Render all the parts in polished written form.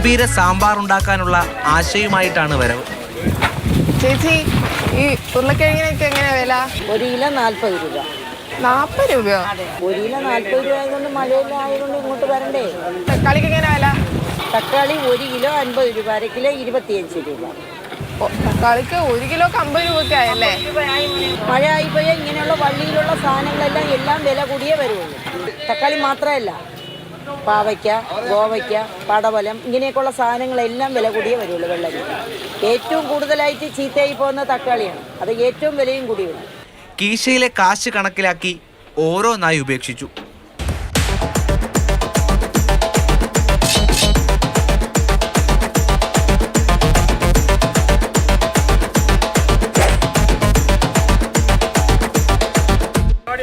ഗംഭീര സാമ്പാർ ഉണ്ടാക്കാനുള്ള ആശയുമായിട്ടാണ് വരവ്. ചേച്ചി, ഈ ഉരുളക്കിഴങ്ങിനൊക്കെ എങ്ങനെയാ വില? 1 കിലോ 40 രൂപ. 40 രൂപയോ? 1 കിലോ 40 രൂപ ആയതുകൊണ്ട് മഴയെല്ലാം ആയതുകൊണ്ട് ഇങ്ങോട്ട് വരണ്ടേ. തക്കാളിക്ക് എങ്ങനെയാ വില? തക്കാളി 1 കിലോ 50 രൂപ, 1 കിലോ 25 രൂപ. തക്കാളിക്ക് 1 കിലോക്ക് 50 രൂപയ്ക്ക് ആയല്ലേ? മഴ ആയിപ്പോയാൽ ഇങ്ങനെയുള്ള വള്ളിയിലുള്ള സാധനങ്ങളെല്ലാം എല്ലാം വില കൂടിയേ വരുള്ളൂ. തക്കാളി മാത്രമല്ല, പാവയ്ക്ക, ഗോവയ്ക്ക, പടവലം ഇങ്ങനെയൊക്കെയുള്ള സാധനങ്ങളെല്ലാം വില കൂടിയേ വരുള്ളൂ. വെള്ളരി ഏറ്റവും കൂടുതലായിട്ട് ചീത്തയായി പോകുന്ന തക്കാളിയാണ്. അത് ഏറ്റവും വിലയും കൂടി വരും. കീശയിലെ കാശ് കണക്കിലാക്കി ഓരോന്നായി ഉപേക്ഷിച്ചു.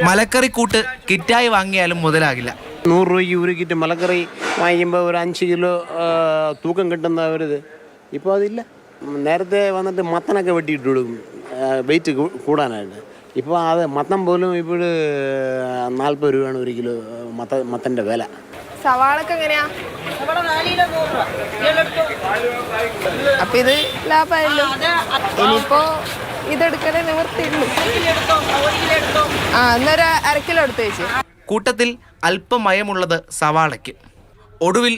മലക്കറിക്കൂട്ട് കിറ്റായി വാങ്ങിയാലും മുതലാകില്ല. 100 രൂപയ്ക്ക് 1 കിറ്റ് മലക്കറി വാങ്ങിക്കുമ്പോൾ ഒരു 5 കിലോ തൂക്കം കിട്ടുന്ന ഒരിത് ഇപ്പോൾ അതില്ല. നേരത്തെ വന്നിട്ട് മത്തനൊക്കെ വെട്ടിയിട്ട് കൊടുക്കും വെയിറ്റ് കൂടാനായിട്ട്. ഇപ്പോൾ അത് മത്തൻ പോലും ഇപ്പോൾ 40 രൂപയാണ് 1 കിലോ മത്തൻ്റെ വില. സവാളക്ക് എങ്ങനെയാ? 4 കിലോ 100 രൂപ. അപ്പൊ ഇത് ലാഭമായല്ലോ. ഇനിയിപ്പോ ഇതെടുക്കലേ നിവർത്തിയുള്ളൂ. എന്നൊരു 1/2 കിലോ എടുത്ത് വെച്ച്. കൂട്ടത്തിൽ അല്പം മയമുള്ളത് സവാളയ്ക്ക്. ഒടുവിൽ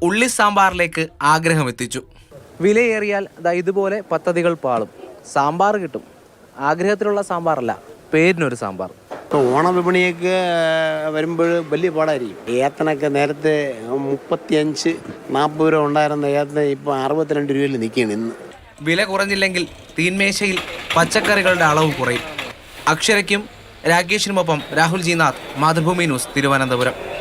ഉള്ളി സാമ്പാറിലേക്ക് ആഗ്രഹമെത്തിച്ചു. വിലയേറിയാൽ ഇതുപോലെ പദ്ധതികൾ പാളും. സാമ്പാർ കിട്ടും, ആഗ്രഹത്തിലുള്ള സാമ്പാറല്ല, പേരിനൊരു സാമ്പാർ. ഇപ്പോൾ ഓണവിപണിയൊക്കെ വരുമ്പോൾ വലിയ പാടായിരിക്കും. ഏത്തനൊക്കെ നേരത്തെ 35-40 രൂപ ഉണ്ടായിരുന്ന ഏത്തന ഇപ്പോൾ 62 രൂപയിൽ നിൽക്കുകയാണ് ഇന്ന്. വില കുറഞ്ഞില്ലെങ്കിൽ തീന്മേശയിൽ പച്ചക്കറികളുടെ അളവ് കുറയും. അക്ഷരയ്ക്കും രാകേഷിനുമൊപ്പം രാഹുൽ ജി നാഥ്, മാതൃഭൂമി ന്യൂസ്, തിരുവനന്തപുരം.